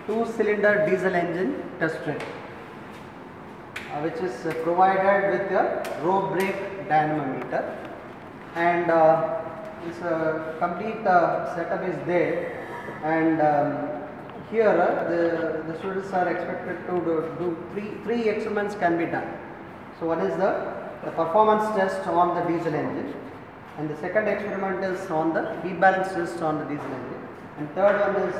two-cylinder diesel engine test rig, which is provided with a rope brake dynamometer, and this complete setup is there. And here the students are expected to do three experiments can be done. So one is the performance test on the diesel engine, and the second experiment is on the heat balance test on the diesel engine, and third one is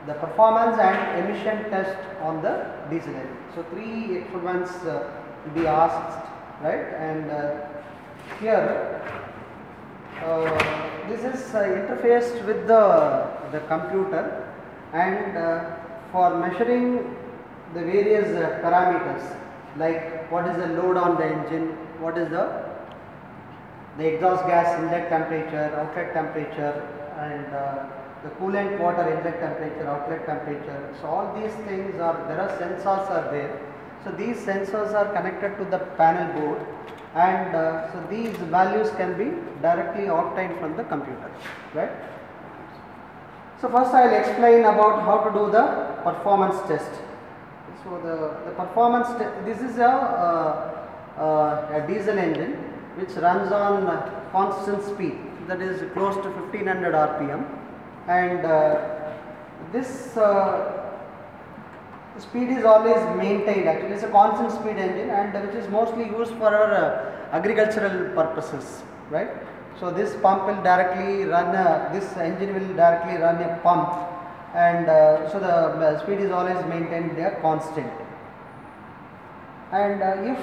the performance and emission test on the diesel engine. So three experiments will be asked, right? And here this is interfaced with the computer, and for measuring the various parameters, like what is the load on the engine, what is the exhaust gas inlet temperature, outlet temperature, and the coolant water inlet temperature, outlet temperature. So all these things there are sensors are there. So these sensors are connected to the panel board, and so these values can be directly obtained from the computer, right? So first I will explain about how to do the performance test. So the performance this is a diesel engine which runs on constant speed, that is close to 1500 rpm, and this speed is always maintained. Actually, it's a constant speed engine, and which is mostly used for our agricultural purposes, right? So this pump will directly run this engine will directly run a pump, and so the speed is always maintained there constant. And if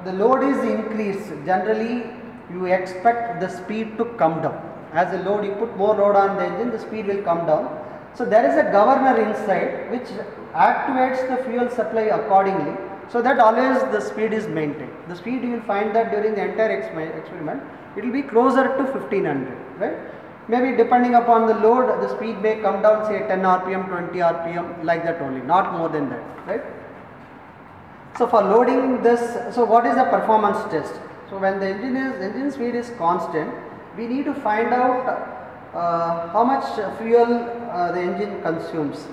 the load is increased, generally you expect the speed to come down. As the load, you put more load on the engine, the speed will come down. So there is a governor inside which activates the fuel supply accordingly, so that always the speed is maintained. The speed you will find that during the entire experiment it will be closer to 1500, right? Maybe depending upon the load, the speed may come down, say 10 rpm, 20 rpm, like that only, not more than that, right? So for loading this, so what is the performance test? So when the engine speed is constant, we need to find out how much fuel the engine consumes,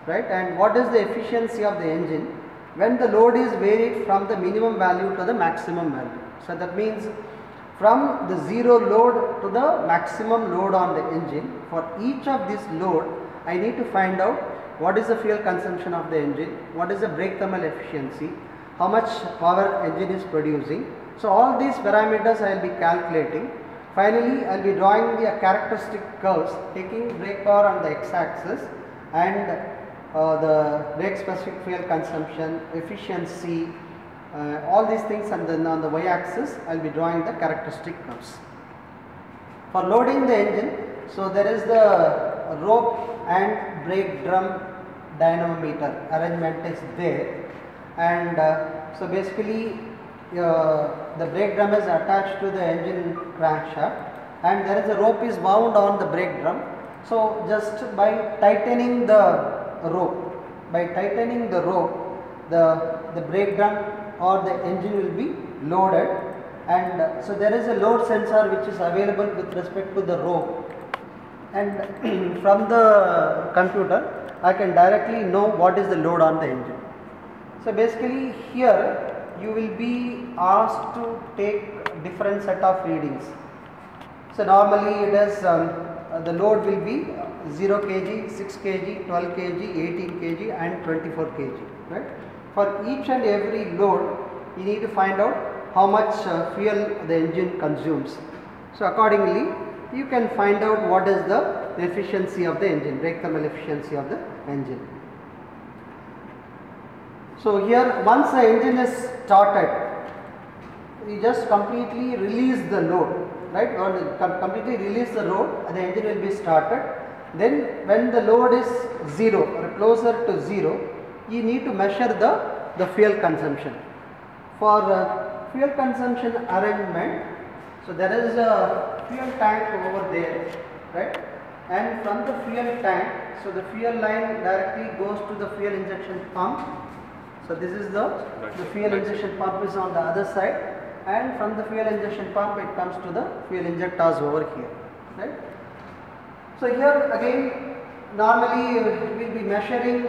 right? And what is the efficiency of the engine when the load is varied from the minimum value to the maximum value. So that means from the zero load to the maximum load on the engine, for each of this load I need to find out what is the fuel consumption of the engine, what is the brake thermal efficiency, how much power engine is producing. So all these parameters I will be calculating. Finally, I will be drawing the characteristic curves, taking brake power on the x-axis and the brake specific fuel consumption, efficiency, all these things, and then on the y-axis I will be drawing the characteristic curves. For loading the engine, so there is the rope and brake drum dynamometer arrangement is there, and so basically the brake drum is attached to the engine crankshaft, and there is a rope is wound on the brake drum. So just by tightening the rope, the brake drum or the engine will be loaded, and so there is a load sensor which is available with respect to the rope, and from the computer I can directly know what is the load on the engine. So basically here you will be asked to take different set of readings. So normally it is the load will be 0 kg, 6 kg, 12 kg, 18 kg and 24 kg, right? For each and every load you need to find out how much fuel the engine consumes. So accordingly you can find out what is the efficiency of the engine, brake thermal efficiency of the engine. So here once the engine is started, you just completely release the load, right? Or completely release the load, the engine will be started. Then when the load is 0 or closer to 0, you need to measure the fuel consumption. For fuel consumption arrangement, so there is a fuel tank over there, right? And from the fuel tank, so the fuel line directly goes to the fuel injection pump. So this is the fuel injection pump is on the other side, and from the fuel injection pump it comes to the fuel injectors over here, right? So here again normally we will be measuring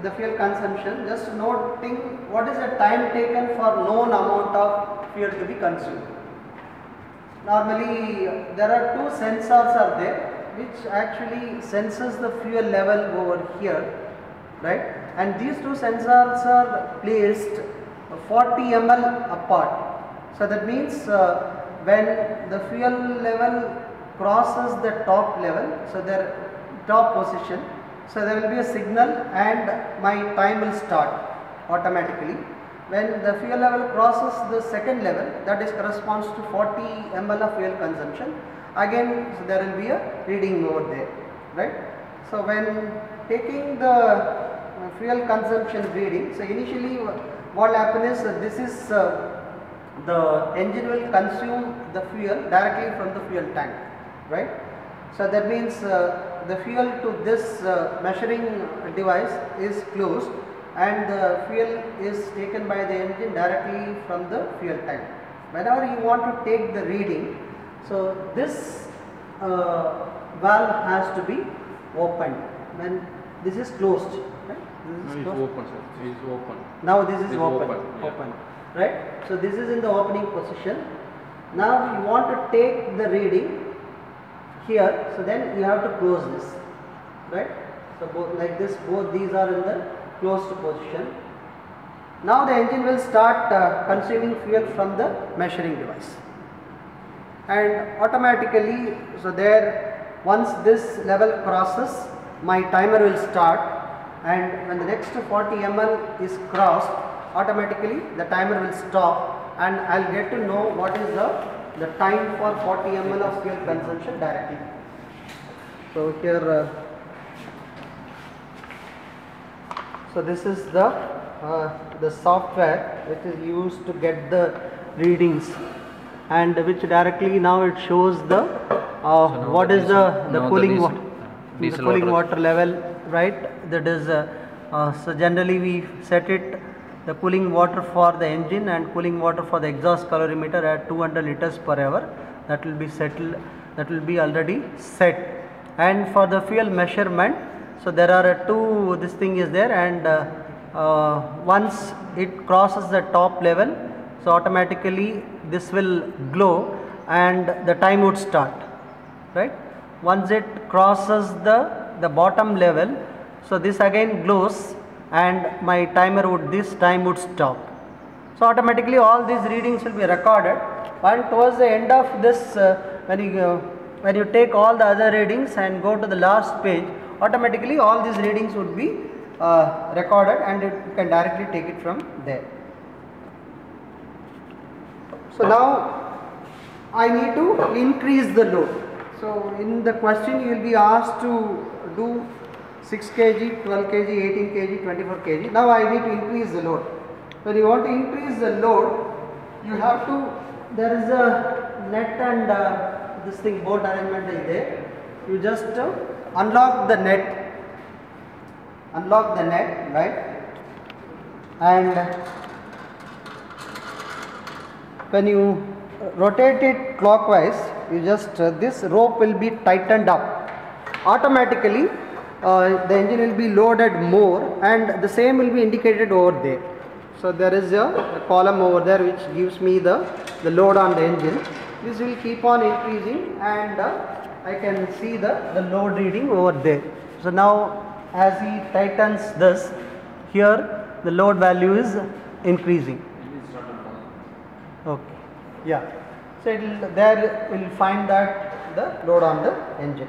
the fuel consumption, just noting what is the time taken for known amount of fuel to be consumed. Normally there are two sensors are there which actually senses the fuel level over here, right, and these two sensors are placed 40 ml apart. So that means when the fuel level crosses the top level, so their top position, so there will be a signal and my time will start automatically. When the fuel level crosses the second level, that is corresponds to 40 ml of fuel consumption, again so there will be a reading over there, right. So when taking the fuel consumption reading, so initially what will happen is this is the engine will consume the fuel directly from the fuel tank, right. So that means the fuel to this measuring device is closed and the fuel is taken by the engine directly from the fuel tank. Whenever you want to take the reading, so this valve has to be opened when this is closed, right? This is closed. Open, sir. It is open. Now this is open, yeah. open, right? So this is in the opening position. Now you want to take the reading here, so then you have to close this, right? So both like this, both these are in the closed position. Now the engine will start consuming fuel from the measuring device, and automatically, so there once this level crosses, my timer will start, and when the next 40 ml is crossed, automatically the timer will stop and I'll get to know what is the time for 40 ml of fuel consumption directly. So here so this is the software which is used to get the readings, and which directly now it shows the what is the cooling water level, right. That is so generally we set it the cooling water for the engine and cooling water for the exhaust calorimeter at 200 liters per hour. That will be settled, that will be already set. And for the fuel measurement, so there are two, this thing is there, and once it crosses the top level, so automatically this will glow and the time would start, right. Once it crosses the bottom level, so this again glows and my timer would, this time would stop. So automatically all these readings will be recorded, and towards the end of this when you take all the other readings and go to the last page, automatically all these readings would be recorded and you can directly take it from there. So now I need to increase the load. So in the question you will be asked to do 6 kg, 12 kg, 18 kg, 24 kg. Now I need to increase the load. When you want to increase the load, you have to, there is a net and this thing, bolt arrangement is there. You just unlock the net, right, and when you rotate it clockwise, you just this rope will be tightened up. Automatically the engine will be loaded more, and the same will be indicated over there. So there is a column over there which gives me the load on the engine. This will keep on increasing, and I can see the load reading over there. So now as he tightens this, here the load value is increasing. Okay, yeah. So it will, there will find that the load on the engine.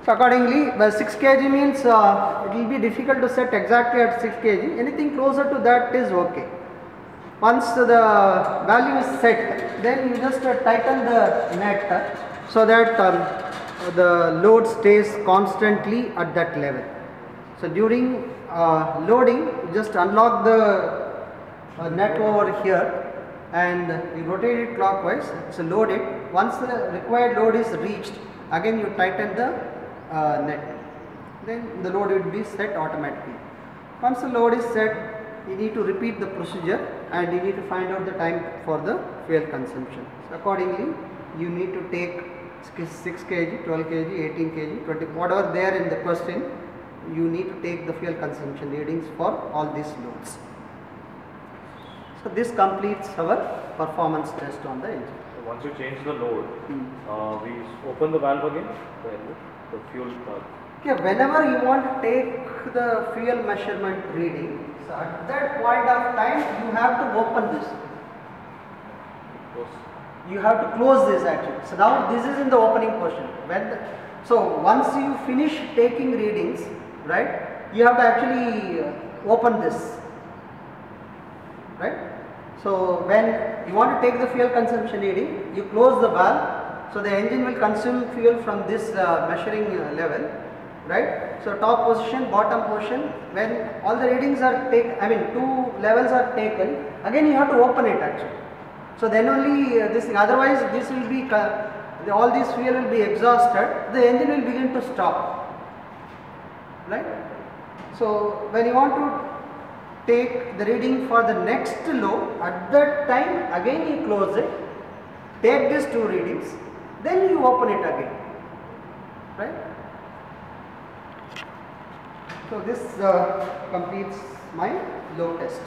So accordingly, 6 kg means it will be difficult to set exactly at 6 kg. Anything closer to that is okay. Once the value is set, then you just tighten the net so that the load stays constantly at that level. So during loading, you just unlock the net over here and you rotate it clockwise, so load it. Once the required load is reached, again you tighten the net, then the load will be set automatically. Once the load is set, you need to repeat the procedure and you need to find out the time for the fuel consumption. So accordingly, you need to take 6 kg, 12 kg, 18 kg, 20, whatever there in the question, you need to take the fuel consumption readings for all these loads. So this completes our performance test on the engine. So once you change the load, we open the valve again, the fuel valve. Okay, whenever you want to take the fuel measurement reading, so at that point of time you have to open this. You have to close this actually. So now this is in the opening portion. So once you finish taking readings, right, you have to actually open this, right. So when you want to take the fuel consumption reading, you close the valve. So the engine will consume fuel from this measuring level, right. So top position, bottom position, when all the readings are taken, I mean 2 levels are taken, again you have to open it actually. So then only this thing, otherwise this will be, all this fuel will be exhausted, the engine will begin to stop, right. So when you want to take the reading for the next load, at that time again you close it, take these 2 readings, then you open it again, right. So this completes my load test.